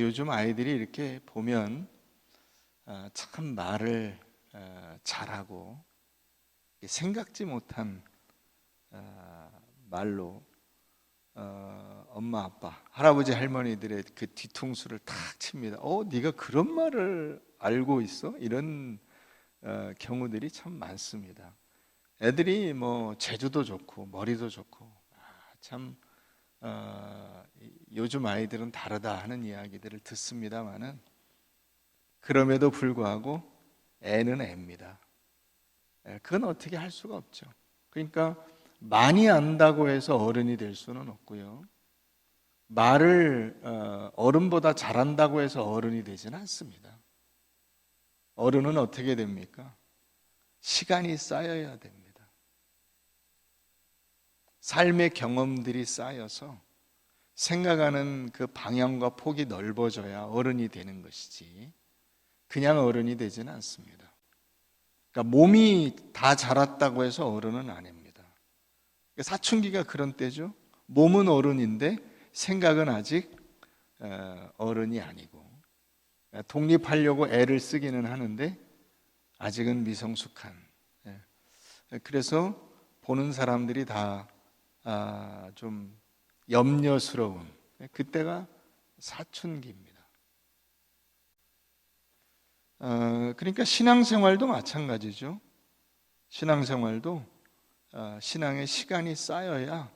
요즘 아이들이 이렇게 보면 참 말을 잘하고 생각지 못한 말로 엄마 아빠 할아버지 할머니들의 그 뒤통수를 탁 칩니다. 네가 그런 말을 알고 있어? 이런 경우들이 참 많습니다. 애들이 뭐 재주도 좋고 머리도 좋고 참 요즘 아이들은 다르다 하는 이야기들을 듣습니다마는 그럼에도 불구하고 애는 애입니다. 그건 어떻게 할 수가 없죠. 그러니까 많이 안다고 해서 어른이 될 수는 없고요. 말을 어른보다 잘한다고 해서 어른이 되지는 않습니다. 어른은 어떻게 됩니까? 시간이 쌓여야 됩니다. 삶의 경험들이 쌓여서 생각하는 그 방향과 폭이 넓어져야 어른이 되는 것이지 그냥 어른이 되지는 않습니다. 그러니까 몸이 다 자랐다고 해서 어른은 아닙니다. 사춘기가 그런 때죠. 몸은 어른인데 생각은 아직 어른이 아니고 독립하려고 애를 쓰기는 하는데 아직은 미성숙한. 그래서 보는 사람들이 다 좀 염려스러운 그때가 사춘기입니다. 그러니까 신앙생활도 마찬가지죠. 신앙생활도 신앙의 시간이 쌓여야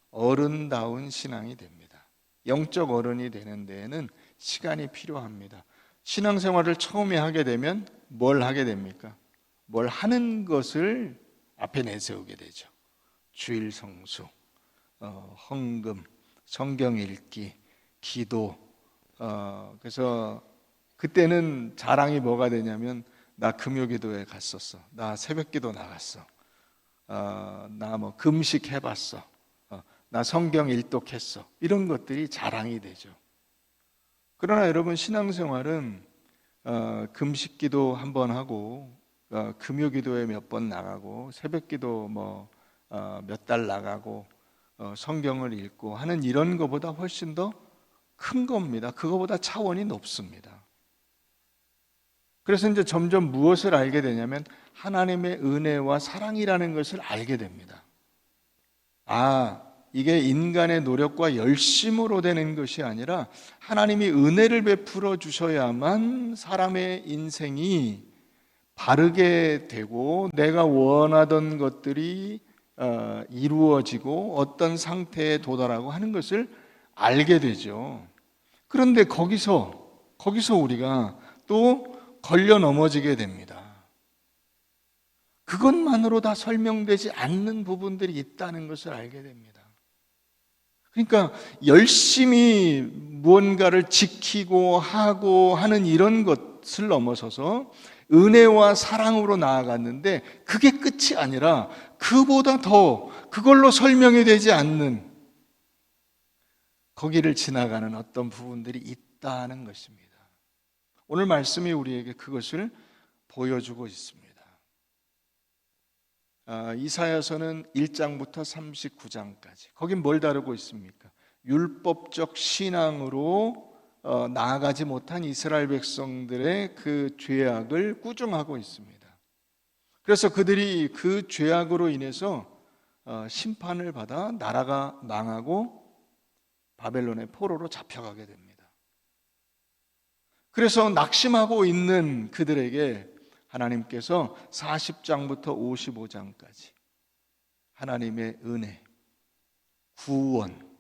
어른다운 신앙이 됩니다. 영적 어른이 되는 데에는 시간이 필요합니다. 신앙생활을 처음에 하게 되면 뭘 하게 됩니까? 뭘 하는 것을 앞에 내세우게 되죠. 주일 성수, 헌금, 성경 읽기, 기도. 그래서 그때는 자랑이 뭐가 되냐면 나 금요기도에 갔었어. 나 새벽기도 나갔어. 나 뭐 금식 해봤어. 나 성경 일독했어. 이런 것들이 자랑이 되죠. 그러나 여러분 신앙생활은 금식기도 한번 하고 금요기도에 몇 번 나가고 새벽기도 뭐 몇 달 나가고 성경을 읽고 하는 이런 것보다 훨씬 더 큰 겁니다. 그거보다 차원이 높습니다. 그래서 이제 점점 무엇을 알게 되냐면 하나님의 은혜와 사랑이라는 것을 알게 됩니다. 이게 인간의 노력과 열심으로 되는 것이 아니라 하나님이 은혜를 베풀어 주셔야만 사람의 인생이 바르게 되고 내가 원하던 것들이 이루어지고 어떤 상태에 도달하고 하는 것을 알게 되죠. 그런데 거기서 우리가 또 걸려 넘어지게 됩니다. 그것만으로 다 설명되지 않는 부분들이 있다는 것을 알게 됩니다. 그러니까 열심히 무언가를 지키고 하고 하는 이런 것을 넘어서서 은혜와 사랑으로 나아갔는데 그게 끝이 아니라 그보다 더 그걸로 설명이 되지 않는 거기를 지나가는 어떤 부분들이 있다는 것입니다. 오늘 말씀이 우리에게 그것을 보여주고 있습니다. 이사야서는 1장부터 39장까지 거긴 뭘 다루고 있습니까? 율법적 신앙으로 나아가지 못한 이스라엘 백성들의 그 죄악을 꾸중하고 있습니다. 그래서 그들이 그 죄악으로 인해서 심판을 받아 나라가 망하고 바벨론의 포로로 잡혀가게 됩니다. 그래서 낙심하고 있는 그들에게 하나님께서 40장부터 55장까지 하나님의 은혜, 구원,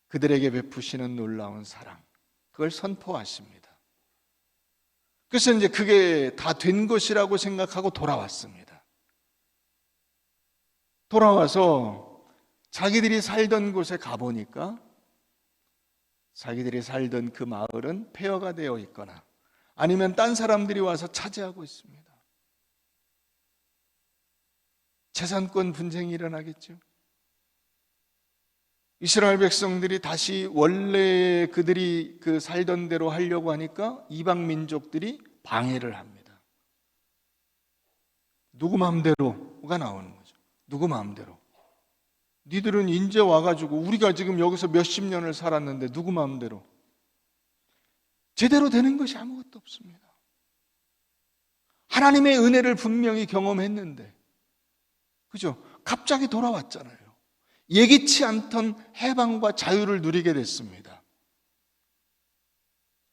그들에게 베푸시는 놀라운 사랑, 그걸 선포하십니다. 그래서 이제 그게 다 된 것이라고 생각하고 돌아왔습니다. 돌아와서 자기들이 살던 곳에 가보니까 자기들이 살던 그 마을은 폐허가 되어 있거나 아니면 딴 사람들이 와서 차지하고 있습니다. 재산권 분쟁이 일어나겠죠. 이스라엘 백성들이 다시 원래 그들이 그 살던 대로 하려고 하니까 이방 민족들이 방해를 합니다. 누구 마음대로가 나오는 거죠. 누구 마음대로. 니들은 이제 와가지고 우리가 지금 여기서 몇십 년을 살았는데 누구 마음대로. 제대로 되는 것이 아무것도 없습니다. 하나님의 은혜를 분명히 경험했는데, 그죠? 갑자기 돌아왔잖아요. 예기치 않던 해방과 자유를 누리게 됐습니다.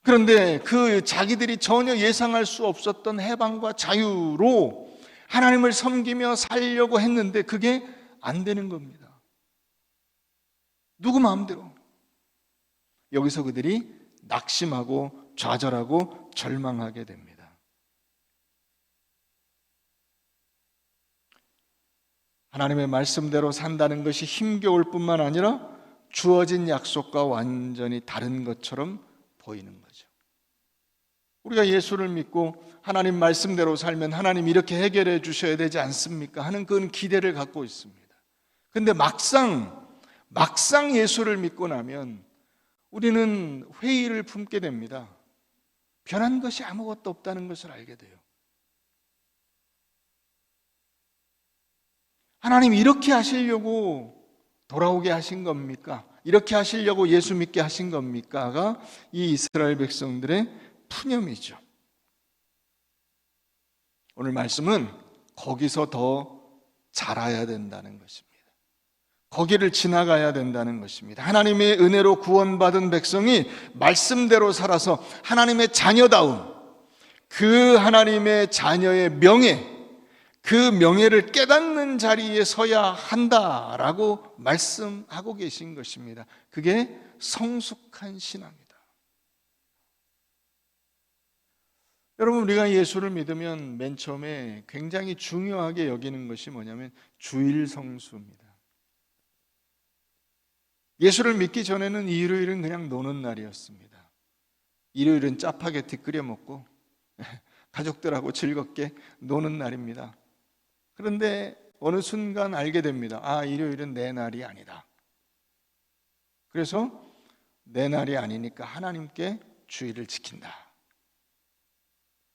그런데 그 자기들이 전혀 예상할 수 없었던 해방과 자유로 하나님을 섬기며 살려고 했는데 그게 안 되는 겁니다. 누구 마음대로. 여기서 그들이 낙심하고 좌절하고 절망하게 됩니다. 하나님의 말씀대로 산다는 것이 힘겨울 뿐만 아니라 주어진 약속과 완전히 다른 것처럼 보이는 거죠. 우리가 예수를 믿고 하나님 말씀대로 살면 하나님 이렇게 해결해 주셔야 되지 않습니까? 하는 그런 기대를 갖고 있습니다. 근데 막상 예수를 믿고 나면 우리는 회의를 품게 됩니다. 변한 것이 아무것도 없다는 것을 알게 돼요. 하나님 이렇게 하시려고 돌아오게 하신 겁니까? 이렇게 하시려고 예수 믿게 하신 겁니까?가 이 이스라엘 백성들의 푸념이죠. 오늘 말씀은 거기서 더 자라야 된다는 것입니다. 거기를 지나가야 된다는 것입니다. 하나님의 은혜로 구원받은 백성이 말씀대로 살아서 하나님의 자녀다움, 그 하나님의 자녀의 명예, 그 명예를 깨닫는 자리에 서야 한다라고 말씀하고 계신 것입니다. 그게 성숙한 신앙입니다. 여러분, 우리가 예수를 믿으면 맨 처음에 굉장히 중요하게 여기는 것이 뭐냐면 주일 성수입니다. 예수를 믿기 전에는 일요일은 그냥 노는 날이었습니다. 일요일은 짜파게티 끓여 먹고 가족들하고 즐겁게 노는 날입니다. 그런데 어느 순간 알게 됩니다. 아, 일요일은 내 날이 아니다. 그래서 내 날이 아니니까 하나님께 주일을 지킨다.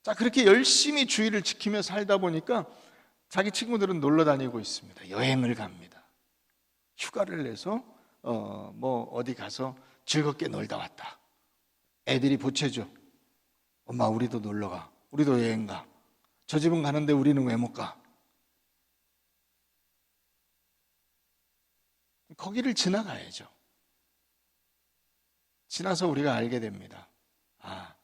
자, 그렇게 열심히 주일을 지키며 살다 보니까 자기 친구들은 놀러 다니고 있습니다. 여행을 갑니다. 휴가를 내서 어디 가서 즐겁게 놀다 왔다. 애들이 보채죠. 엄마, 우리도 놀러 가. 우리도 여행 가. 저 집은 가는데 우리는 왜 못 가? 거기를 지나가야죠. 지나서 우리가 알게 됩니다. 아,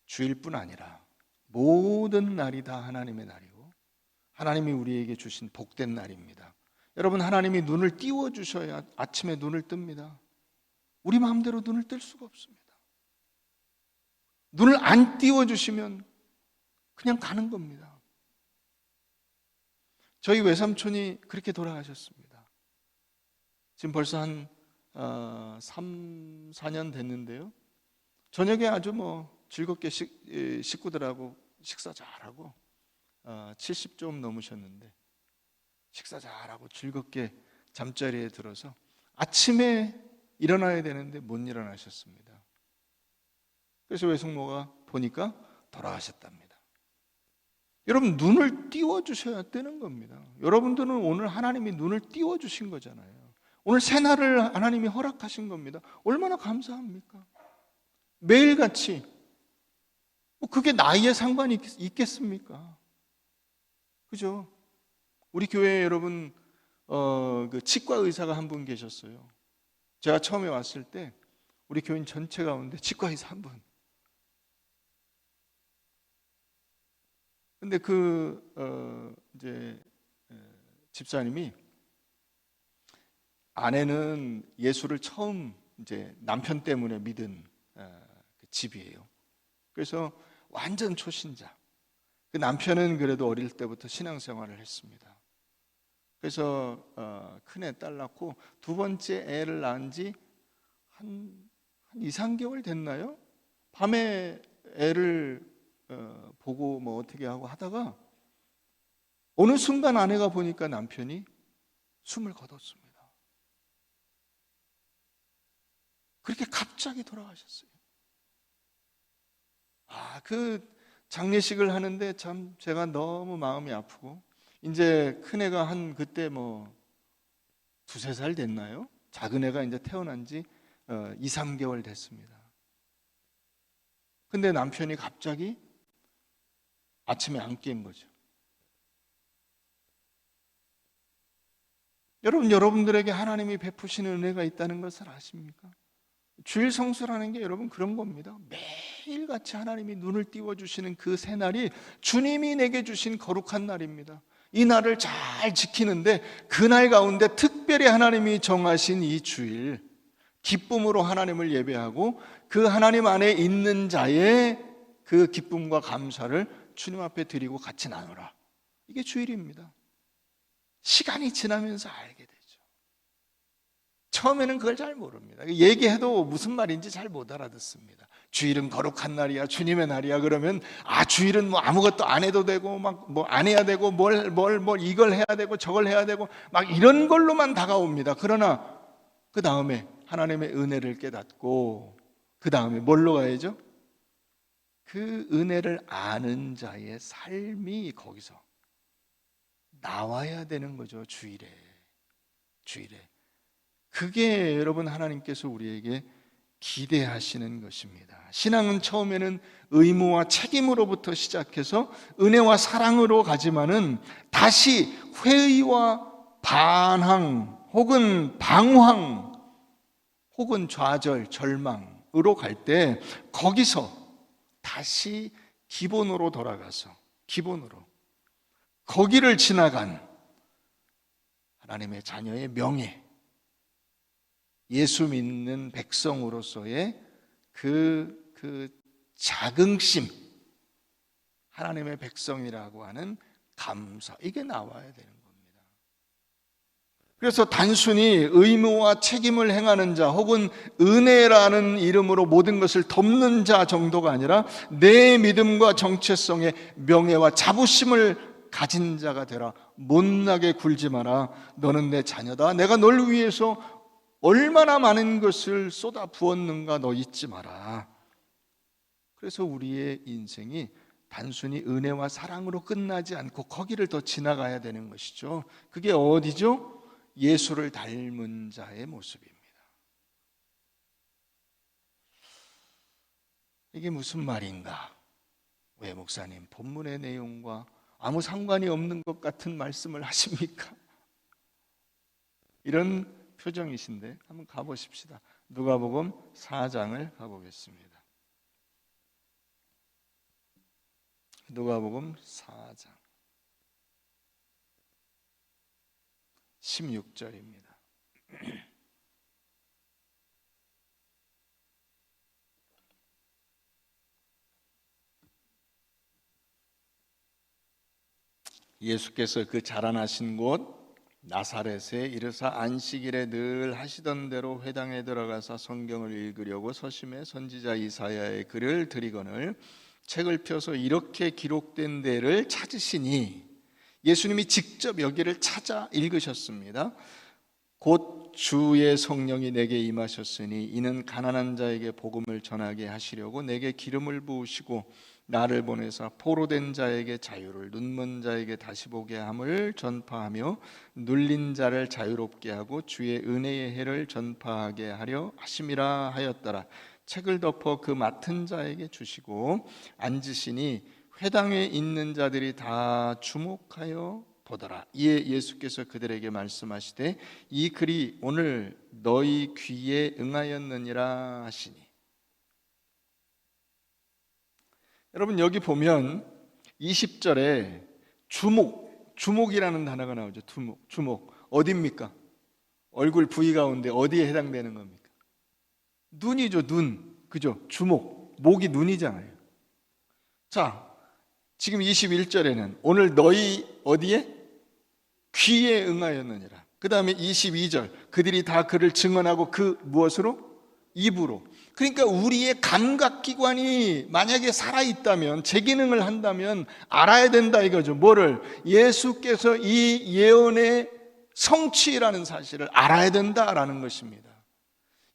주일뿐 아니라 모든 날이 다 하나님의 날이고 하나님이 우리에게 주신 복된 날입니다. 여러분, 하나님이 눈을 띄워주셔야 아침에 눈을 뜹니다. 우리 마음대로 눈을 뜰 수가 없습니다. 눈을 안 띄워주시면 그냥 가는 겁니다. 저희 외삼촌이 그렇게 돌아가셨습니다. 지금 벌써 한 3, 4년 됐는데요. 저녁에 아주 즐겁게 식구들하고 식사 잘하고 70 좀 넘으셨는데 식사 잘하고 즐겁게 잠자리에 들어서 아침에 일어나야 되는데 못 일어나셨습니다. 그래서 외숙모가 보니까 돌아가셨답니다. 여러분, 눈을 띄워주셔야 되는 겁니다. 여러분들은 오늘 하나님이 눈을 띄워주신 거잖아요. 오늘 새날을 하나님이 허락하신 겁니다. 얼마나 감사합니까? 매일같이 그게 나이에 상관이 있겠습니까? 그죠? 우리 교회에 여러분 그 치과 의사가 한 분 계셨어요. 제가 처음에 왔을 때 우리 교인 전체 가운데 치과 의사 한 분. 근데 이제 집사님이 아내는 예수를 처음 이제 남편 때문에 믿은 집이에요. 그래서 완전 초신자. 그 남편은 그래도 어릴 때부터 신앙생활을 했습니다. 그래서 큰애 딸 낳고 두 번째 애를 낳은 지 한 2, 3개월 됐나요? 밤에 애를 보고 어떻게 하고 하다가 어느 순간 아내가 보니까 남편이 숨을 거뒀습니다. 그렇게 갑자기 돌아가셨어요. 그 장례식을 하는데 참 제가 너무 마음이 아프고, 이제 큰애가 한 그때 2, 3살 됐나요? 작은 애가 이제 태어난 지 2, 3개월 됐습니다. 근데 남편이 갑자기 아침에 안 깬 거죠. 여러분들에게 하나님이 베푸시는 은혜가 있다는 것을 아십니까? 주일 성수라는 게 여러분 그런 겁니다. 매일같이 하나님이 눈을 띄워주시는 그 새날이 주님이 내게 주신 거룩한 날입니다. 이 날을 잘 지키는데 그날 가운데 특별히 하나님이 정하신 이 주일, 기쁨으로 하나님을 예배하고 그 하나님 안에 있는 자의 그 기쁨과 감사를 주님 앞에 드리고 같이 나누라. 이게 주일입니다. 시간이 지나면서 알게 되죠. 처음에는 그걸 잘 모릅니다. 얘기해도 무슨 말인지 잘 못 알아듣습니다. 주일은 거룩한 날이야, 주님의 날이야. 그러면 주일은 뭐 아무것도 안 해도 되고 막 뭐 안 해야 되고 뭘 이걸 해야 되고 저걸 해야 되고 막 이런 걸로만 다가옵니다. 그러나 그 다음에 하나님의 은혜를 깨닫고 그 다음에 뭘로 가야죠? 그 은혜를 아는 자의 삶이 거기서 나와야 되는 거죠. 주일에. 그게 여러분 하나님께서 우리에게 기대하시는 것입니다. 신앙은 처음에는 의무와 책임으로부터 시작해서 은혜와 사랑으로 가지만은 다시 회의와 반항 혹은 방황 혹은 좌절, 절망으로 갈 때 거기서 다시 기본으로 돌아가서 기본으로 거기를 지나간 하나님의 자녀의 명예, 예수 믿는 백성으로서의 그 자긍심, 하나님의 백성이라고 하는 감사, 이게 나와야 되는 겁니다. 그래서 단순히 의무와 책임을 행하는 자 혹은 은혜라는 이름으로 모든 것을 덮는 자 정도가 아니라 내 믿음과 정체성의 명예와 자부심을 가진 자가 되라. 못나게 굴지 마라. 너는 내 자녀다. 내가 널 위해서 얼마나 많은 것을 쏟아 부었는가 너 잊지 마라. 그래서 우리의 인생이 단순히 은혜와 사랑으로 끝나지 않고 거기를 더 지나가야 되는 것이죠. 그게 어디죠? 예수를 닮은 자의 모습입니다. 이게 무슨 말인가? 왜 목사님 본문의 내용과 아무 상관이 없는 것 같은 말씀을 하십니까? 이런 표정이신데 한번 가보십시다. 누가복음 4장을 가보겠습니다. 누가복음 4장 16절입니다. 예수께서 그 자라나신 곳 나사렛에 이르사 안식일에 늘 하시던 대로 회당에 들어가서 성경을 읽으려고 서심해 선지자 이사야의 글을 들이거늘 책을 펴서 이렇게 기록된 데를 찾으시니, 예수님이 직접 여기를 찾아 읽으셨습니다. 곧 주의 성령이 내게 임하셨으니 이는 가난한 자에게 복음을 전하게 하시려고 내게 기름을 부으시고 나를 보내사 포로된 자에게 자유를, 눈먼 자에게 다시 보게 함을 전파하며 눌린 자를 자유롭게 하고 주의 은혜의 해를 전파하게 하려 하심이라 하였더라. 책을 덮어 그 맡은 자에게 주시고 앉으시니 회당에 있는 자들이 다 주목하여 보더라. 이에 예수께서 그들에게 말씀하시되 이 글이 오늘 너희 귀에 응하였느니라 하시니. 여러분 여기 보면 20절에 주목이라는 단어가 나오죠. 주목. 어디입니까? 얼굴 부위 가운데 어디에 해당되는 겁니까? 눈이죠. 눈. 그죠? 주목. 목이 눈이잖아요. 자, 지금 21절에는 오늘 너희 어디에? 귀에 응하였느니라. 그 다음에 22절 그들이 다 그를 증언하고 그 무엇으로? 입으로. 그러니까 우리의 감각기관이 만약에 살아있다면, 제 기능을 한다면 알아야 된다 이거죠. 뭐를? 예수께서 이 예언의 성취라는 사실을 알아야 된다라는 것입니다.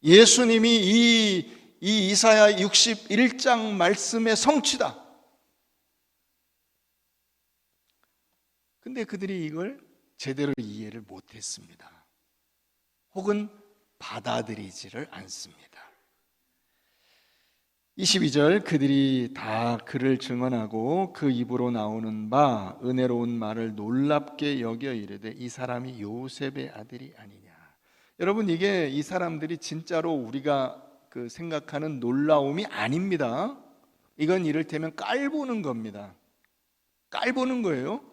예수님이 이 이사야 61장 말씀의 성취다. 근데 그들이 이걸 제대로 이해를 못했습니다. 혹은 받아들이지를 않습니다. 22절 그들이 다 그를 증언하고 그 입으로 나오는 바 은혜로운 말을 놀랍게 여겨 이르되 이 사람이 요셉의 아들이 아니냐. 여러분, 이게 이 사람들이 진짜로 우리가 그 생각하는 놀라움이 아닙니다. 이건 이를테면 깔보는 겁니다. 깔보는 거예요.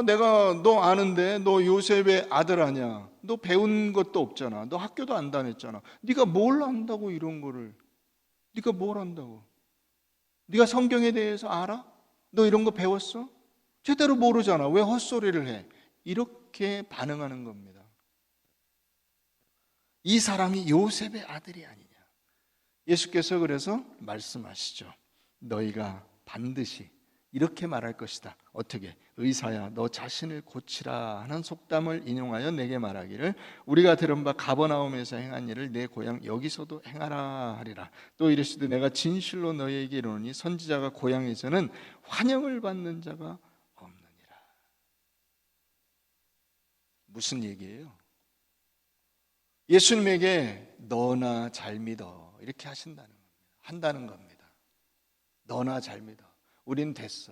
내가 너 아는데 너 요셉의 아들 아니야. 너 배운 것도 없잖아. 너 학교도 안 다녔잖아. 네가 뭘 안다고 이런 거를. 네가 뭘 안다고? 네가 성경에 대해서 알아? 너 이런 거 배웠어? 제대로 모르잖아. 왜 헛소리를 해? 이렇게 반응하는 겁니다. 이 사람이 요셉의 아들이 아니냐. 예수께서 그래서 말씀하시죠. 너희가 반드시 이렇게 말할 것이다. 어떻게? 의사야 너 자신을 고치라 하는 속담을 인용하여 내게 말하기를 우리가 들은 바 가버나움에서 행한 일을 내 고향 여기서도 행하라 하리라. 또 이르시되 내가 진실로 너희에게 이르노니 선지자가 고향에서는 환영을 받는 자가 없느니라. 무슨 얘기예요? 예수님에게 너나 잘 믿어 이렇게 하신다는 겁니다. 한다는 겁니다. 너나 잘 믿어. 우린 됐어.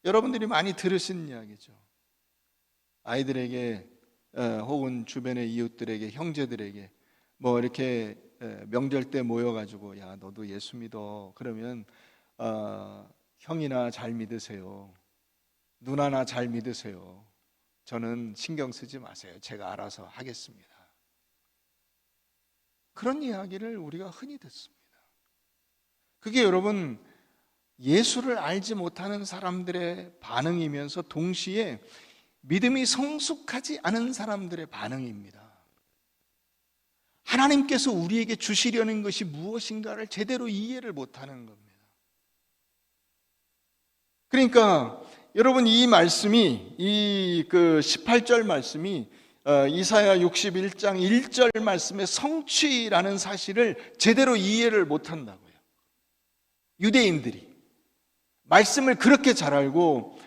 여러분들이 많이 들으신 이야기죠. 아이들에게 혹은 주변의 이웃들에게, 형제들에게 뭐 이렇게 명절 때 모여가지고 야 너도 예수 믿어 그러면 형이나 잘 믿으세요, 누나나 잘 믿으세요, 저는 신경 쓰지 마세요, 제가 알아서 하겠습니다. 그런 이야기를 우리가 흔히 듣습니다. 그게 여러분 예수를 알지 못하는 사람들의 반응이면서 동시에 믿음이 성숙하지 않은 사람들의 반응입니다. 하나님께서 우리에게 주시려는 것이 무엇인가를 제대로 이해를 못하는 겁니다. 그러니까 여러분 이 말씀이 이 18절 말씀이 이사야 61장 1절 말씀의 성취라는 사실을 제대로 이해를 못한다고요. 유대인들이 말씀을 그렇게 잘 알고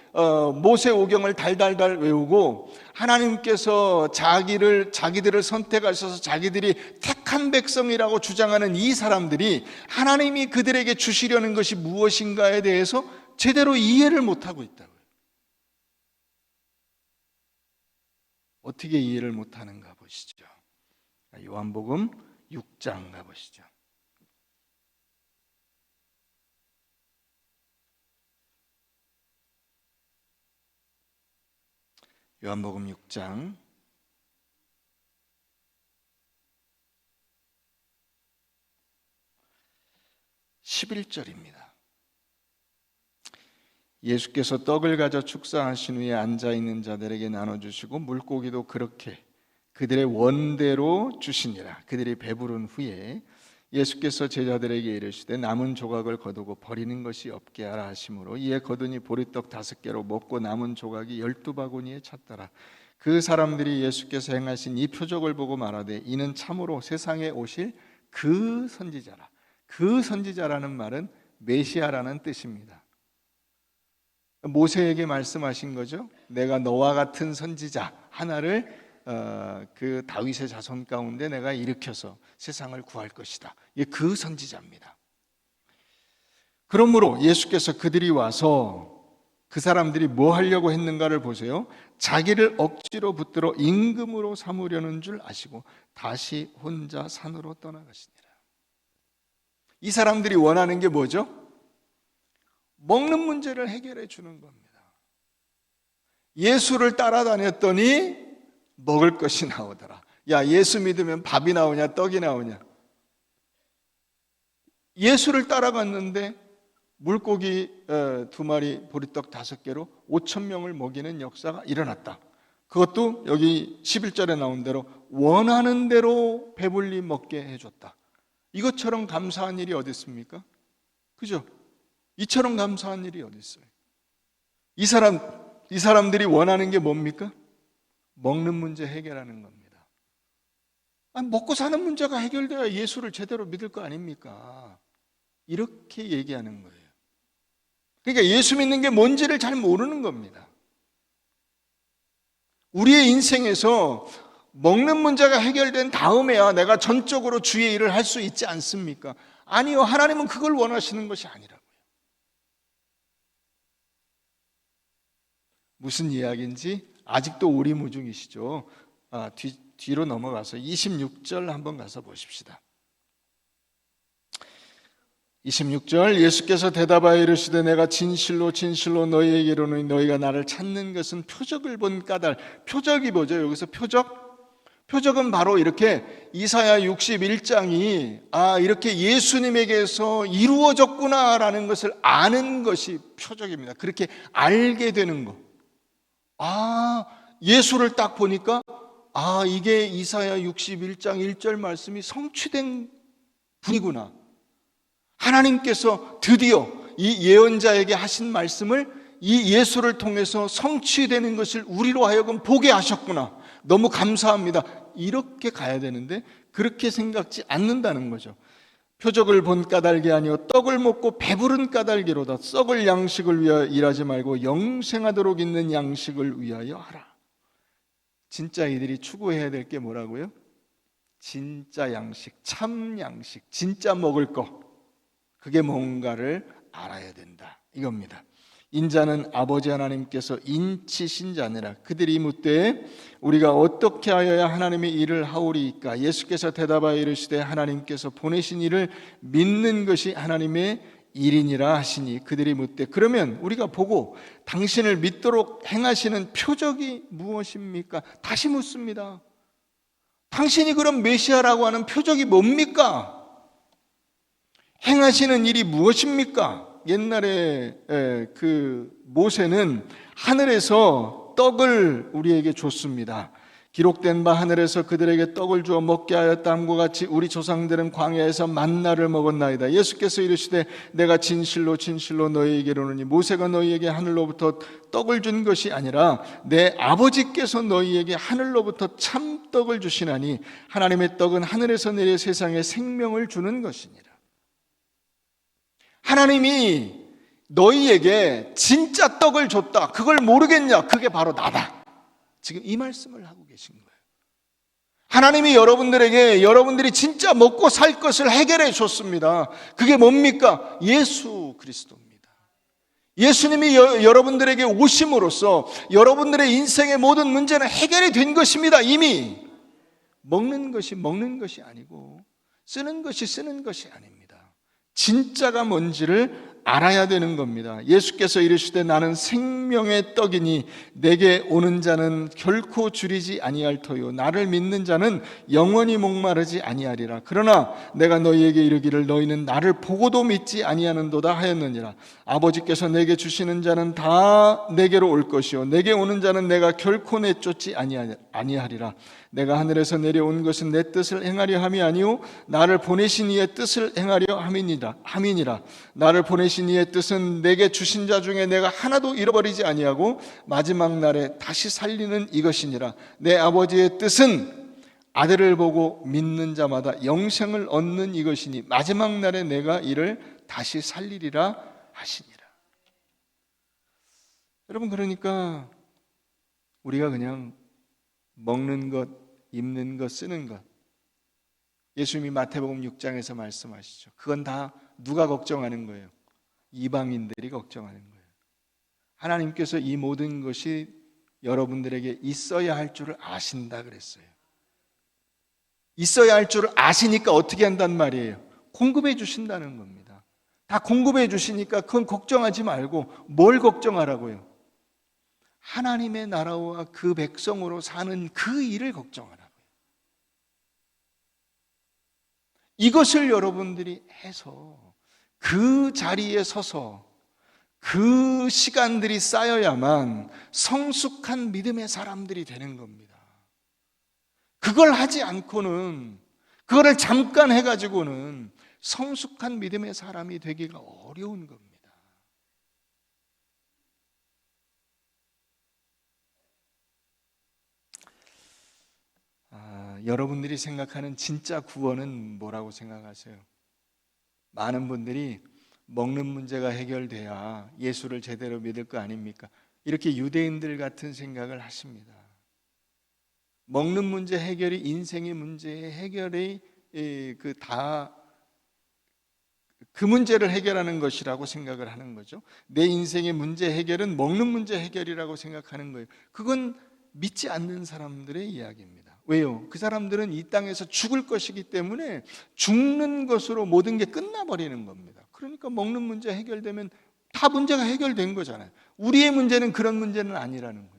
모세 오경을 달달달 외우고 하나님께서 자기들을 선택하셔서 자기들이 택한 백성이라고 주장하는 이 사람들이 하나님이 그들에게 주시려는 것이 무엇인가에 대해서 제대로 이해를 못하고 있다고요. 어떻게 이해를 못하는가 보시죠. 요한복음 6장 가보시죠. 요한복음 6장 11절입니다. 예수께서 떡을 가져 축사하신 후에 앉아있는 자들에게 나눠주시고 물고기도 그렇게 그들의 원대로 주시니라. 그들이 배부른 후에 예수께서 제자들에게 이르시되 남은 조각을 거두고 버리는 것이 없게 하라 하심으로 이에 거두니 보리떡 5개로 먹고 남은 조각이 12바구니에 찼더라. 그 사람들이 예수께서 행하신 이 표적을 보고 말하되 이는 참으로 세상에 오실 그 선지자라. 그 선지자라는 말은 메시아라는 뜻입니다. 모세에게 말씀하신 거죠. 내가 너와 같은 선지자 하나를 그 다윗의 자손 가운데 내가 일으켜서 세상을 구할 것이다. 이게 그 선지자입니다. 그러므로 예수께서 그들이 와서 그 사람들이 뭐 하려고 했는가를 보세요. 자기를 억지로 붙들어 임금으로 삼으려는 줄 아시고 다시 혼자 산으로 떠나가시니라. 이 사람들이 원하는 게 뭐죠? 먹는 문제를 해결해 주는 겁니다. 예수를 따라다녔더니 먹을 것이 나오더라. 야, 예수 믿으면 밥이 나오냐 떡이 나오냐. 예수를 따라갔는데 물고기 2마리 보리떡 5개로 5,000명을 먹이는 역사가 일어났다. 그것도 여기 11절에 나온 대로 원하는 대로 배불리 먹게 해줬다. 이것처럼 감사한 일이 어디 있습니까? 그죠? 이처럼 감사한 일이 어디 있어요? 이 사람들이 원하는 게 뭡니까? 먹는 문제 해결하는 겁니다. 먹고 사는 문제가 해결돼야 예수를 제대로 믿을 거 아닙니까? 이렇게 얘기하는 거예요. 그러니까 예수 믿는 게 뭔지를 잘 모르는 겁니다. 우리의 인생에서 먹는 문제가 해결된 다음에야 내가 전적으로 주의 일을 할 수 있지 않습니까? 아니요, 하나님은 그걸 원하시는 것이 아니라고요. 무슨 이야기인지 아직도 오리무중이시죠? 뒤로 넘어가서 26절 한번 가서 보십시다. 26절, 예수께서 대답하여 이르시되 내가 진실로 진실로 너희에게 이르노니 너희가 나를 찾는 것은 표적을 본 까닭. 표적이 뭐죠? 여기서 표적은 바로 이렇게 이사야 61장이 이렇게 예수님에게서 이루어졌구나라는 것을 아는 것이 표적입니다. 그렇게 알게 되는 것. 예수를 딱 보니까 이게 이사야 61장 1절 말씀이 성취된 분이구나. 하나님께서 드디어 이 예언자에게 하신 말씀을 이 예수를 통해서 성취되는 것을 우리로 하여금 보게 하셨구나. 너무 감사합니다. 이렇게 가야 되는데 그렇게 생각지 않는다는 거죠. 표적을 본 까닭이 아니요 떡을 먹고 배부른 까닭이로다. 썩을 양식을 위하여 일하지 말고 영생하도록 있는 양식을 위하여 하라. 진짜 이들이 추구해야 될 게 뭐라고요? 진짜 양식, 참 양식, 진짜 먹을 거. 그게 뭔가를 알아야 된다 이겁니다. 인자는 아버지 하나님께서 인치신 자니라. 그들이 묻되 우리가 어떻게 하여야 하나님의 일을 하오리이까? 예수께서 대답하여 이르시되 하나님께서 보내신 일을 믿는 것이 하나님의 일이니라 하시니 그들이 묻되 그러면 우리가 보고 당신을 믿도록 행하시는 표적이 무엇입니까? 다시 묻습니다. 당신이 그럼 메시아라고 하는 표적이 뭡니까? 행하시는 일이 무엇입니까? 옛날에 그 모세는 하늘에서 떡을 우리에게 줬습니다. 기록된 바 하늘에서 그들에게 떡을 주어 먹게 하였다함과 같이 우리 조상들은 광야에서 만나를 먹었나이다. 예수께서 이르시되 내가 진실로 진실로 너희에게 이르노니 모세가 너희에게 하늘로부터 떡을 준 것이 아니라 내 아버지께서 너희에게 하늘로부터 참떡을 주시나니 하나님의 떡은 하늘에서 내려 세상에 생명을 주는 것이니라. 하나님이 너희에게 진짜 떡을 줬다. 그걸 모르겠냐? 그게 바로 나다. 지금 이 말씀을 하고 계신 거예요. 하나님이 여러분들에게 여러분들이 진짜 먹고 살 것을 해결해 줬습니다. 그게 뭡니까? 예수 그리스도입니다. 예수님이 여러분들에게 오심으로써 여러분들의 인생의 모든 문제는 해결이 된 것입니다. 이미 먹는 것이 아니고 쓰는 것이 쓰는 것이 아닙니다. 진짜가 뭔지를 알아야 되는 겁니다. 예수께서 이르시되 나는 생명의 떡이니 내게 오는 자는 결코 줄이지 아니할 터요 나를 믿는 자는 영원히 목마르지 아니하리라. 그러나 내가 너희에게 이르기를 너희는 나를 보고도 믿지 아니하는도다 하였느니라. 아버지께서 내게 주시는 자는 다 내게로 올 것이요 내게 오는 자는 내가 결코 내쫓지 아니하리라. 내가 하늘에서 내려온 것은 내 뜻을 행하려 함이 아니요 나를 보내신 이의 뜻을 행하려 함이니라. 나를 보내신 이의 뜻은 내게 주신 자 중에 내가 하나도 잃어버리지 아니하고 마지막 날에 다시 살리는 이것이니라. 내 아버지의 뜻은 아들을 보고 믿는 자마다 영생을 얻는 이것이니 마지막 날에 내가 이를 다시 살리리라 하시니라. 여러분, 그러니까 우리가 그냥 먹는 것, 입는 것, 쓰는 것, 예수님이 마태복음 6장에서 말씀하시죠. 그건 다 누가 걱정하는 거예요? 이방인들이 걱정하는 거예요. 하나님께서 이 모든 것이 여러분들에게 있어야 할 줄을 아신다 그랬어요. 있어야 할 줄을 아시니까 어떻게 한단 말이에요? 공급해 주신다는 겁니다. 다 공급해 주시니까 그건 걱정하지 말고 뭘 걱정하라고요? 하나님의 나라와 그 백성으로 사는 그 일을 걱정하라고요. 이것을 여러분들이 해서 그 자리에 서서 그 시간들이 쌓여야만 성숙한 믿음의 사람들이 되는 겁니다. 그걸 하지 않고는, 그거를 잠깐 해가지고는 성숙한 믿음의 사람이 되기가 어려운 겁니다. 여러분들이 생각하는 진짜 구원은 뭐라고 생각하세요? 많은 분들이 먹는 문제가 해결돼야 예수를 제대로 믿을 거 아닙니까? 이렇게 유대인들 같은 생각을 하십니다. 먹는 문제 해결이 인생의 문제의 해결의 그 문제를 해결하는 것이라고 생각을 하는 거죠. 내 인생의 문제 해결은 먹는 문제 해결이라고 생각하는 거예요. 그건 믿지 않는 사람들의 이야기입니다. 왜요? 그 사람들은 이 땅에서 죽을 것이기 때문에 죽는 것으로 모든 게 끝나버리는 겁니다. 그러니까 먹는 문제 해결되면 다 문제가 해결된 거잖아요. 우리의 문제는 그런 문제는 아니라는 거죠.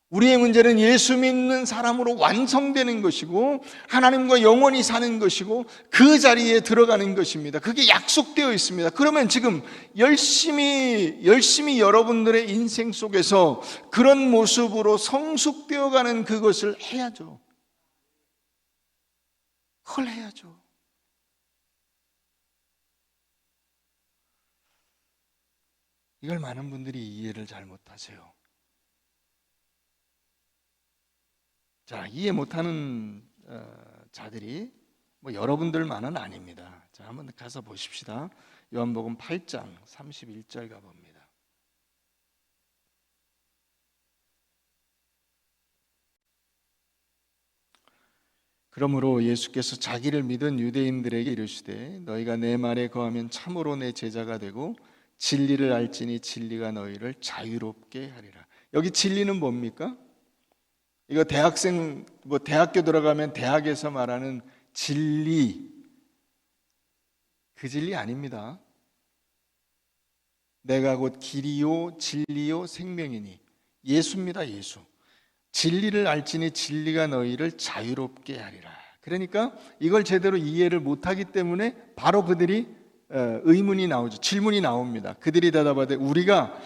우리의 문제는 예수 믿는 사람으로 완성되는 것이고 하나님과 영원히 사는 것이고 그 자리에 들어가는 것입니다. 그게 약속되어 있습니다. 그러면 지금 열심히 여러분들의 인생 속에서 그런 모습으로 성숙되어 가는 그것을 해야죠. 그걸 해야죠. 이걸 많은 분들이 이해를 잘 못하세요. 자, 이해 못하는 자들이 여러분들만은 아닙니다. 자, 한번 가서 보십시다. 요한복음 8장 31절 가봅니다. 그러므로 예수께서 자기를 믿은 유대인들에게 이르시되 너희가 내 말에 거하면 참으로 내 제자가 되고 진리를 알지니 진리가 너희를 자유롭게 하리라. 여기 진리는 뭡니까? 이거 대학교 들어가면 대학에서 말하는 진리, 그 진리 아닙니다. 내가 곧 길이요 진리요 생명이니 예수입니다. 예수. 진리를 알지니 진리가 너희를 자유롭게 하리라. 그러니까 이걸 제대로 이해를 못하기 때문에 바로 그들이 의문이 나오죠. 질문이 나옵니다. 그들이 대답하되 우리가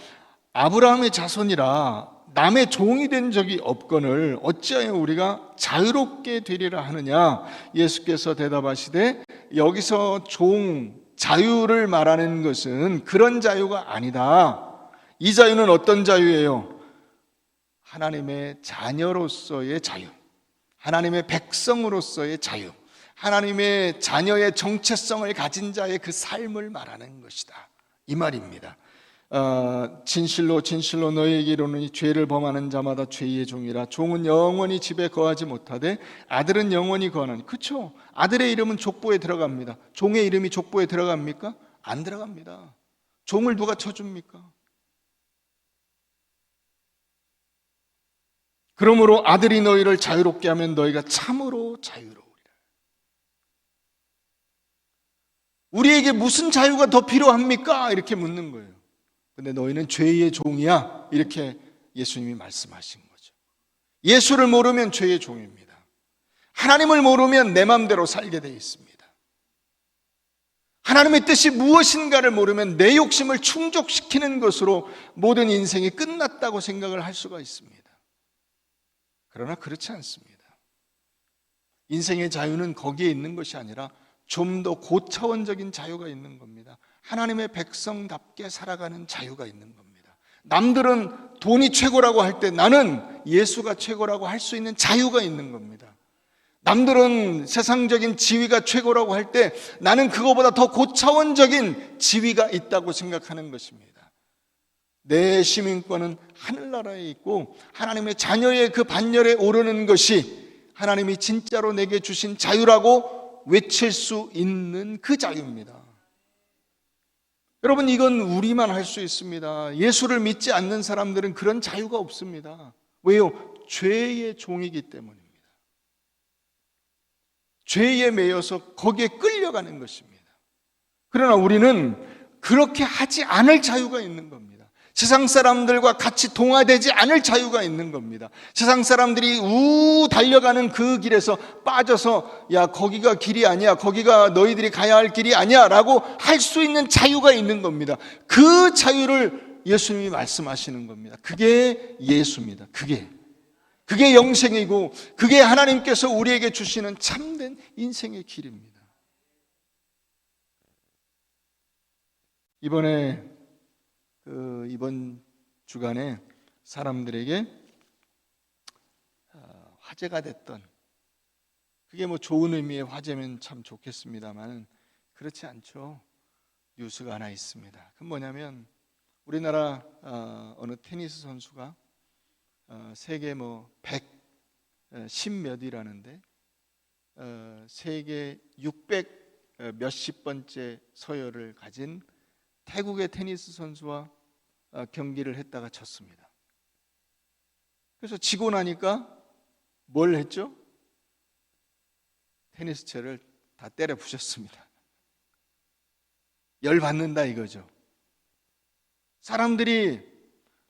아브라함의 자손이라 남의 종이 된 적이 없거늘 어찌하여 우리가 자유롭게 되리라 하느냐. 예수께서 대답하시되 여기서 자유를 말하는 것은 그런 자유가 아니다. 이 자유는 어떤 자유예요? 하나님의 자녀로서의 자유, 하나님의 백성으로서의 자유, 하나님의 자녀의 정체성을 가진 자의 그 삶을 말하는 것이다, 이 말입니다. 진실로 진실로 너희에게 이르노니 죄를 범하는 자마다 죄의 종이라. 종은 영원히 집에 거하지 못하되 아들은 영원히 거하나니. 그렇죠? 아들의 이름은 족보에 들어갑니다. 종의 이름이 족보에 들어갑니까? 안 들어갑니다. 종을 누가 쳐줍니까? 그러므로 아들이 너희를 자유롭게 하면 너희가 참으로 자유로우리라. 우리에게 무슨 자유가 더 필요합니까? 이렇게 묻는 거예요. 근데 너희는 죄의 종이야, 이렇게 예수님이 말씀하신 거죠. 예수를 모르면 죄의 종입니다. 하나님을 모르면 내 마음대로 살게 돼 있습니다. 하나님의 뜻이 무엇인가를 모르면 내 욕심을 충족시키는 것으로 모든 인생이 끝났다고 생각을 할 수가 있습니다. 그러나 그렇지 않습니다. 인생의 자유는 거기에 있는 것이 아니라 좀 더 고차원적인 자유가 있는 겁니다. 하나님의 백성답게 살아가는 자유가 있는 겁니다. 남들은 돈이 최고라고 할 때 나는 예수가 최고라고 할 수 있는 자유가 있는 겁니다. 남들은 세상적인 지위가 최고라고 할 때 나는 그거보다 더 고차원적인 지위가 있다고 생각하는 것입니다. 내 시민권은 하늘나라에 있고 하나님의 자녀의 그 반열에 오르는 것이 하나님이 진짜로 내게 주신 자유라고 외칠 수 있는 그 자유입니다. 여러분, 이건 우리만 할 수 있습니다. 예수를 믿지 않는 사람들은 그런 자유가 없습니다. 왜요? 죄의 종이기 때문입니다. 죄에 매여서 거기에 끌려가는 것입니다. 그러나 우리는 그렇게 하지 않을 자유가 있는 겁니다. 세상 사람들과 같이 동화되지 않을 자유가 있는 겁니다. 세상 사람들이 달려가는 그 길에서 빠져서 야, 거기가 길이 아니야, 거기가 너희들이 가야 할 길이 아니야 라고 할 수 있는 자유가 있는 겁니다. 그 자유를 예수님이 말씀하시는 겁니다. 그게 예수입니다. 그게 영생이고 그게 하나님께서 우리에게 주시는 참된 인생의 길입니다. 이번 주간에 사람들에게 화제가 됐던, 그게 좋은 의미의 화제면 참 좋겠습니다만 그렇지 않죠. 뉴스가 하나 있습니다. 그건 뭐냐면 우리나라 어느 테니스 선수가 세계 100 10몇이라는데 세계 600 몇십 번째 서열을 가진 태국의 테니스 선수와 경기를 했다가 졌습니다. 그래서 지고 나니까 뭘 했죠? 테니스채를 다 때려 부셨습니다. 열받는다 이거죠. 사람들이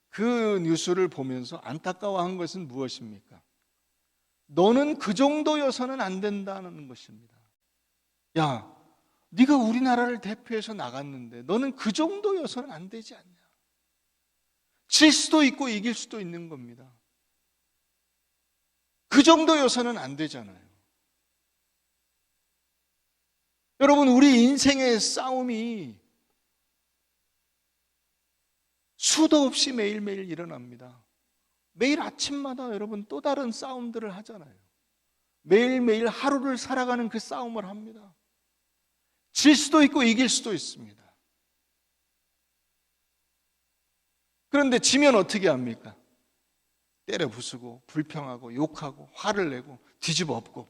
그 뉴스를 보면서 안타까워한 것은 무엇입니까? 너는 그 정도여서는 안 된다는 것입니다. 야, 네가 우리나라를 대표해서 나갔는데 너는 그 정도여서는 안 되지 않냐? 질 수도 있고 이길 수도 있는 겁니다. 그 정도여서는 안 되잖아요. 여러분, 우리 인생의 싸움이 수도 없이 매일매일 일어납니다. 매일 아침마다 여러분 또 다른 싸움들을 하잖아요. 매일매일 하루를 살아가는 그 싸움을 합니다. 질 수도 있고 이길 수도 있습니다. 그런데 지면 어떻게 합니까? 때려 부수고 불평하고 욕하고 화를 내고 뒤집어 엎고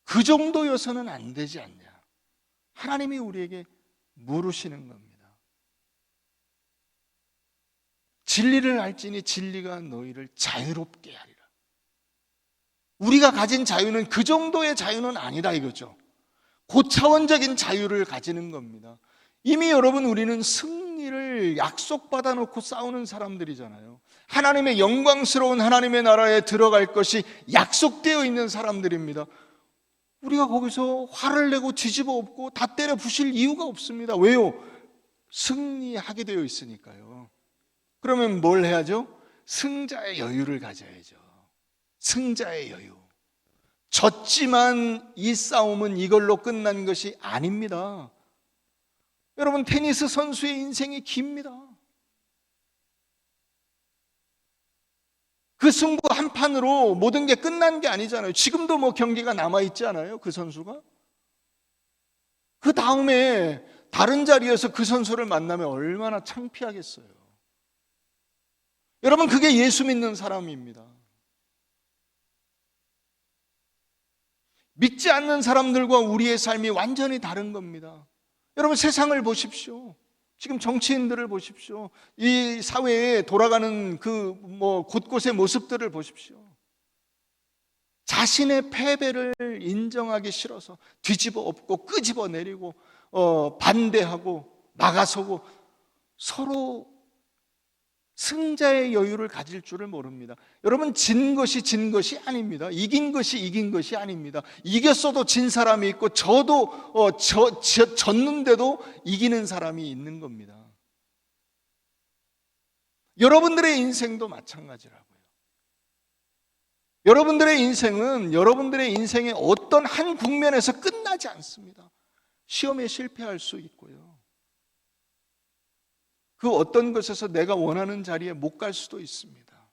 그 정도여서는 안 되지 않냐? 하나님이 우리에게 물으시는 겁니다. 진리를 알지니 진리가 너희를 자유롭게 하리라. 우리가 가진 자유는 그 정도의 자유는 아니다 이거죠. 고차원적인 자유를 가지는 겁니다. 이미 여러분 우리는 승리를 약속받아 놓고 싸우는 사람들이잖아요. 하나님의 영광스러운 하나님의 나라에 들어갈 것이 약속되어 있는 사람들입니다. 우리가 거기서 화를 내고 뒤집어 엎고 다 때려 부실 이유가 없습니다. 왜요? 승리하게 되어 있으니까요. 그러면 뭘 해야죠? 승자의 여유를 가져야죠. 승자의 여유. 졌지만 이 싸움은 이걸로 끝난 것이 아닙니다. 여러분, 테니스 선수의 인생이 깁니다. 그 승부 한 판으로 모든 게 끝난 게 아니잖아요. 지금도 뭐 경기가 남아있지 않아요? 그 선수가? 그 다음에 다른 자리에서 그 선수를 만나면 얼마나 창피하겠어요. 여러분, 그게 예수 믿는 사람입니다. 믿지 않는 사람들과 우리의 삶이 완전히 다른 겁니다. 여러분, 세상을 보십시오. 지금 정치인들을 보십시오. 이 사회에 돌아가는 그 곳곳의 모습들을 보십시오. 자신의 패배를 인정하기 싫어서 뒤집어 엎고 끄집어 내리고 반대하고 막아서고 서로 승자의 여유를 가질 줄을 모릅니다. 여러분, 진 것이 아닙니다. 이긴 것이 아닙니다. 이겼어도 진 사람이 있고 졌는데도 이기는 사람이 있는 겁니다. 여러분들의 인생도 마찬가지라고요. 여러분들의 인생은 여러분들의 인생의 어떤 한 국면에서 끝나지 않습니다. 시험에 실패할 수 있고요. 그 어떤 것에서 내가 원하는 자리에 못 갈 수도 있습니다.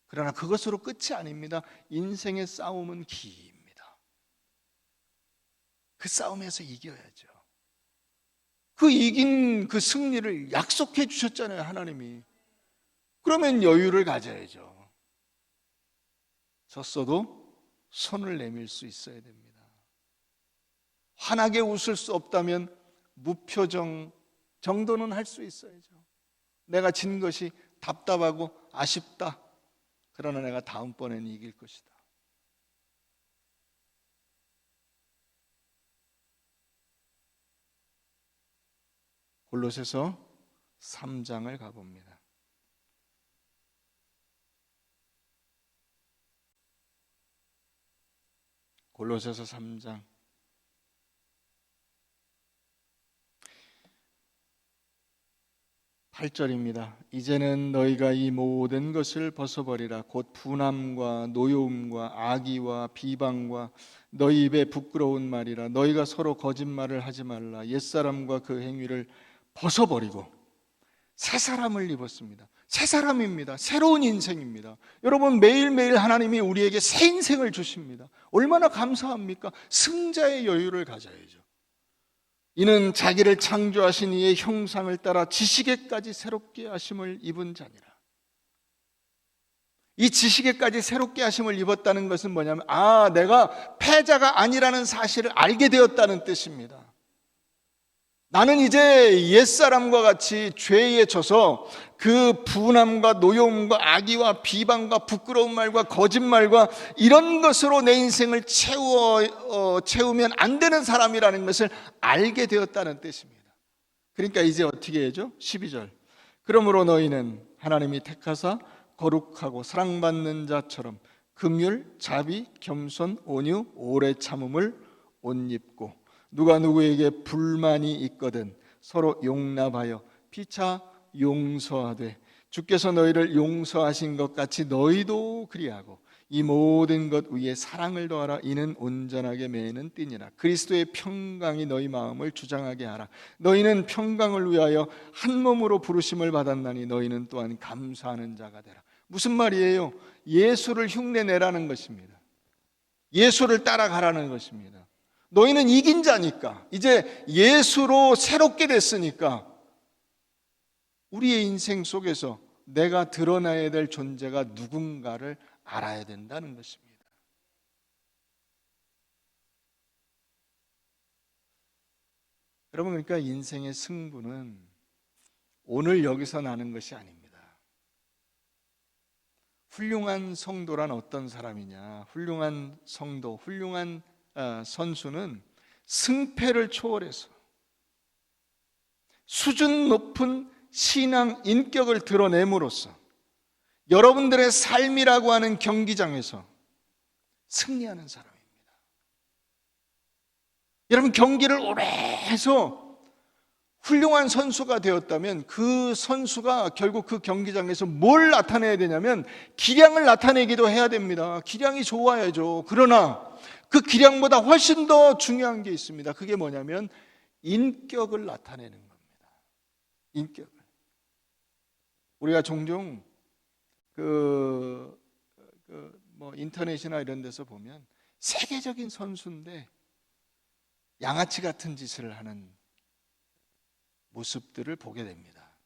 그러나 그것으로 끝이 아닙니다. 인생의 싸움은 깁니다. 그 싸움에서 이겨야죠. 그 이긴 그 승리를 약속해 주셨잖아요, 하나님이. 그러면 여유를 가져야죠. 졌어도 손을 내밀 수 있어야 됩니다. 환하게 웃을 수 없다면 무표정 정도는 할 수 있어야죠. 내가 진 것이 답답하고 아쉽다. 그러나 내가 다음번에는 이길 것이다. 골로새서 3장을 가봅니다. 골로새서 3장 8절입니다. 이제는 너희가 이 모든 것을 벗어버리라. 곧 분함과 노여움과 악의와 비방과 너희 입에 부끄러운 말이라. 너희가 서로 거짓말을 하지 말라. 옛사람과 그 행위를 벗어버리고 새 사람을 입었습니다. 새 사람입니다. 새로운 인생입니다. 여러분, 매일매일 하나님이 우리에게 새 인생을 주십니다. 얼마나 감사합니까? 승자의 여유를 가져야죠. 이는 자기를 창조하신 이의 형상을 따라 지식에까지 새롭게 하심을 입은 자니라. 이 지식에까지 새롭게 하심을 입었다는 것은 뭐냐면, 내가 패자가 아니라는 사실을 알게 되었다는 뜻입니다. 나는 이제 옛사람과 같이 죄에 져서 그 분함과 노여움과 악의와 비방과 부끄러운 말과 거짓말과 이런 것으로 내 인생을 채우면 안 되는 사람이라는 것을 알게 되었다는 뜻입니다. 그러니까 이제 어떻게 해야죠? 12절. 그러므로 너희는 하나님이 택하사 거룩하고 사랑받는 자처럼 긍휼, 자비, 겸손, 온유, 오래 참음을 옷 입고, 누가 누구에게 불만이 있거든 서로 용납하여 피차 용서하되 주께서 너희를 용서하신 것 같이 너희도 그리하고 이 모든 것 위에 사랑을 더하라. 이는 온전하게 매는 띠니라. 그리스도의 평강이 너희 마음을 주장하게 하라. 너희는 평강을 위하여 한 몸으로 부르심을 받았나니 너희는 또한 감사하는 자가 되라. 무슨 말이에요? 예수를 흉내내라는 것입니다. 예수를 따라가라는 것입니다. 너희는 이긴 자니까, 이제 예수로 새롭게 됐으니까 우리의 인생 속에서 내가 드러나야 될 존재가 누군가를 알아야 된다는 것입니다. 여러분, 그러니까 인생의 승부는 오늘 여기서 나는 것이 아닙니다. 훌륭한 성도란 어떤 사람이냐? 훌륭한 성도, 훌륭한 선수는 승패를 초월해서 수준 높은 신앙 인격을 드러냄으로써 여러분들의 삶이라고 하는 경기장에서 승리하는 사람입니다. 여러분, 경기를 오래 해서 훌륭한 선수가 되었다면 그 선수가 결국 그 경기장에서 뭘 나타내야 되냐면 기량을 나타내기도 해야 됩니다. 기량이 좋아야죠. 그러나 그 기량보다 훨씬 더 중요한 게 있습니다. 그게 뭐냐면 인격을 나타내는 겁니다. 인격을. 우리가 종종 인터넷이나 이런 데서 보면 세계적인 선수인데 양아치 같은 짓을 하는 모습들을 보게 됩니다.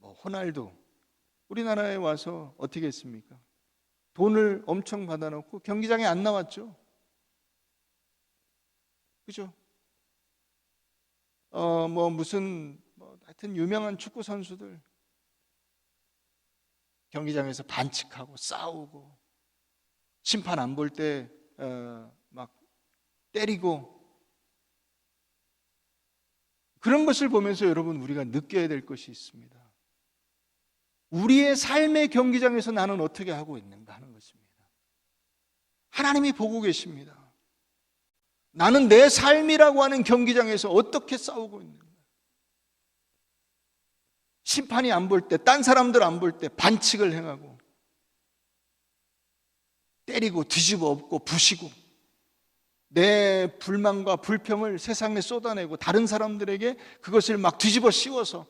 호날두, 우리나라에 와서 어떻게 했습니까? 돈을 엄청 받아놓고 경기장에 안 나왔죠. 그죠? 하여튼 유명한 축구 선수들 경기장에서 반칙하고 싸우고 심판 안 볼 때 막 때리고, 그런 것을 보면서 여러분, 우리가 느껴야 될 것이 있습니다. 우리의 삶의 경기장에서 나는 어떻게 하고 있는가 하는 것입니다. 하나님이 보고 계십니다. 나는 내 삶이라고 하는 경기장에서 어떻게 싸우고 있는가. 심판이 안 볼 때, 딴 사람들 안 볼 때 반칙을 행하고 때리고 뒤집어 엎고 부시고 내 불만과 불평을 세상에 쏟아내고 다른 사람들에게 그것을 막 뒤집어 씌워서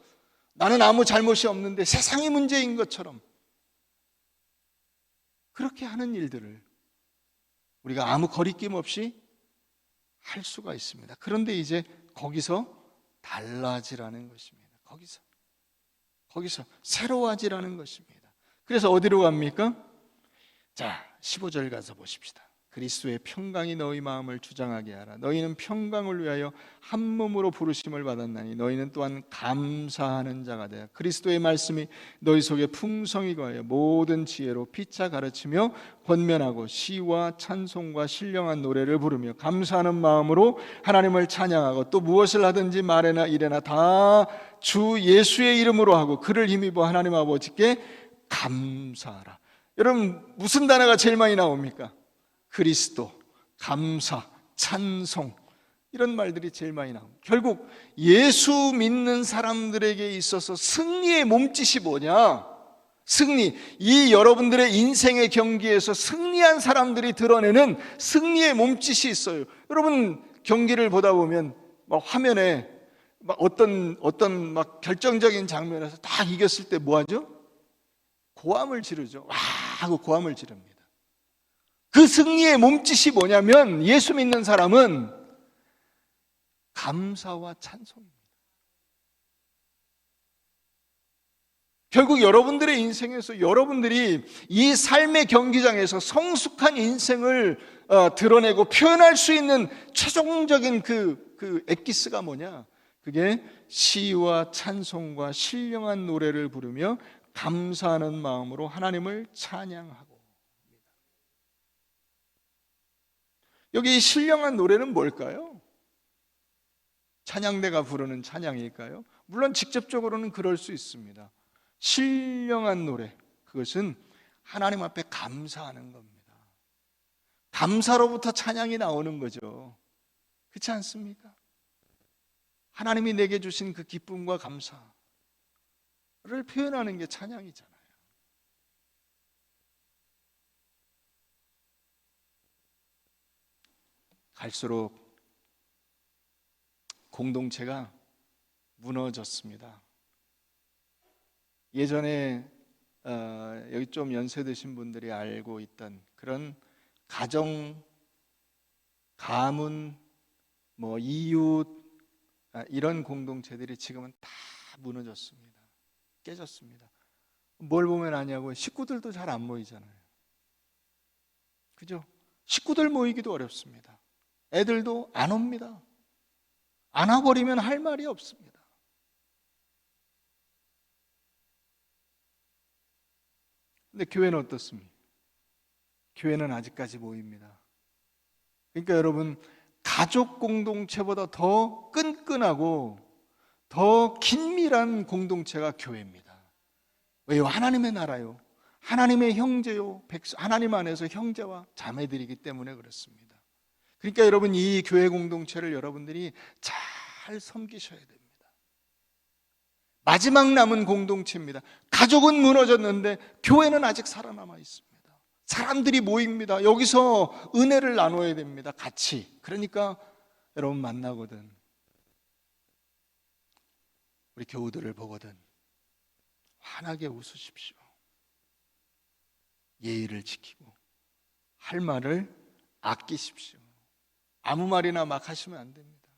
나는 아무 잘못이 없는데 세상이 문제인 것처럼 그렇게 하는 일들을 우리가 아무 거리낌 없이 할 수가 있습니다. 그런데 이제 거기서 달라지라는 것입니다. 거기서 새로워지라는 것입니다. 그래서 어디로 갑니까? 자, 15절 가서 보십시다. 그리스도의 평강이 너희 마음을 주장하게 하라. 너희는 평강을 위하여 한 몸으로 부르심을 받았나니 너희는 또한 감사하는 자가 되라. 그리스도의 말씀이 너희 속에 풍성히 거하여 모든 지혜로 피차 가르치며 권면하고 시와 찬송과 신령한 노래를 부르며 감사하는 마음으로 하나님을 찬양하고 또 무엇을 하든지 말에나 일에나 다 주 예수의 이름으로 하고 그를 힘입어 하나님 아버지께 감사하라. 여러분, 무슨 단어가 제일 많이 나옵니까? 그리스도, 감사, 찬송, 이런 말들이 제일 많이 나옵니다. 결국 예수 믿는 사람들에게 있어서 승리의 몸짓이 뭐냐? 승리, 이 여러분들의 인생의 경기에서 승리한 사람들이 드러내는 승리의 몸짓이 있어요. 여러분, 경기를 보다 보면 막 화면에 막 어떤 막 결정적인 장면에서 딱 이겼을 때 뭐 하죠? 고함을 지르죠. 와 하고 고함을 지릅니다. 그 승리의 몸짓이 뭐냐면 예수 믿는 사람은 감사와 찬송입니다. 결국 여러분들의 인생에서 여러분들이 이 삶의 경기장에서 성숙한 인생을 드러내고 표현할 수 있는 최종적인 그 엑기스가 뭐냐? 그게 시와 찬송과 신령한 노래를 부르며 감사하는 마음으로 하나님을 찬양하고. 여기 신령한 노래는 뭘까요? 찬양대가 부르는 찬양일까요? 물론 직접적으로는 그럴 수 있습니다. 신령한 노래, 그것은 하나님 앞에 감사하는 겁니다. 감사로부터 찬양이 나오는 거죠. 그렇지 않습니까? 하나님이 내게 주신 그 기쁨과 감사를 표현하는 게 찬양이잖아요. 갈수록 공동체가 무너졌습니다. 예전에 여기 좀 연세 드신 분들이 알고 있던 그런 가정, 가문, 뭐 이웃 이런 공동체들이 지금은 다 무너졌습니다. 깨졌습니다. 뭘 보면 아냐고요? 식구들도 잘 안 모이잖아요. 그죠? 식구들 모이기도 어렵습니다. 애들도 안 옵니다. 안 와버리면 할 말이 없습니다. 근데 교회는 어떻습니까? 교회는 아직까지 모입니다. 그러니까 여러분, 가족 공동체보다 더 끈끈하고 더 긴밀한 공동체가 교회입니다. 왜요? 하나님의 나라요. 하나님의 형제요. 하나님 안에서 형제와 자매들이기 때문에 그렇습니다. 그러니까 여러분, 이 교회 공동체를 여러분들이 잘 섬기셔야 됩니다. 마지막 남은 공동체입니다. 가족은 무너졌는데 교회는 아직 살아남아 있습니다. 사람들이 모입니다. 여기서 은혜를 나눠야 됩니다. 같이. 그러니까 여러분 만나거든, 우리 교우들을 보거든 환하게 웃으십시오. 예의를 지키고 할 말을 아끼십시오. 아무 말이나 막 하시면 안 됩니다.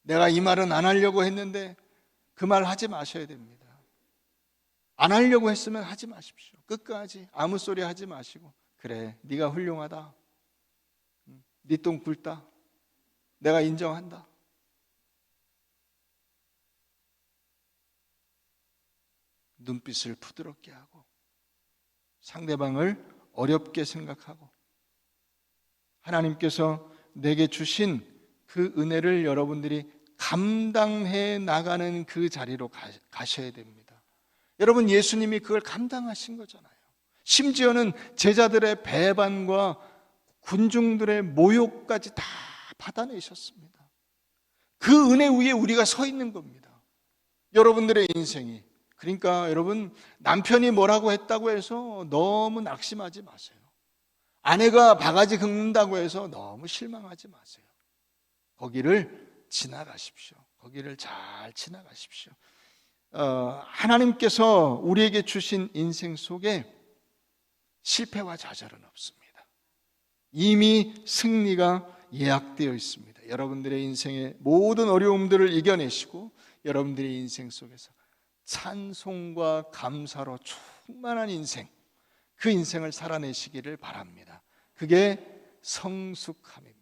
내가 이 말은 안 하려고 했는데 그 말 하지 마셔야 됩니다. 안 하려고 했으면 하지 마십시오. 끝까지 아무 소리 하지 마시고, 그래, 네가 훌륭하다, 네 똥 굵다, 내가 인정한다. 눈빛을 부드럽게 하고 상대방을 어렵게 생각하고 하나님께서 내게 주신 그 은혜를 여러분들이 감당해 나가는 그 자리로 가셔야 됩니다. 여러분, 예수님이 그걸 감당하신 거잖아요. 심지어는 제자들의 배반과 군중들의 모욕까지 다 받아내셨습니다. 그 은혜 위에 우리가 서 있는 겁니다. 여러분들의 인생이. 그러니까 여러분, 남편이 뭐라고 했다고 해서 너무 낙심하지 마세요. 아내가 바가지 긁는다고 해서 너무 실망하지 마세요. 거기를 지나가십시오. 거기를 잘 지나가십시오. 하나님께서 우리에게 주신 인생 속에 실패와 좌절은 없습니다. 이미 승리가 예약되어 있습니다. 여러분들의 인생의 모든 어려움들을 이겨내시고 여러분들의 인생 속에서 찬송과 감사로 충만한 인생, 그 인생을 살아내시기를 바랍니다. 그게 성숙함입니다.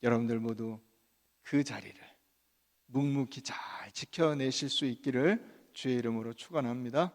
여러분들 모두 그 자리를 묵묵히 잘 지켜내실 수 있기를 주의 이름으로 축원합니다.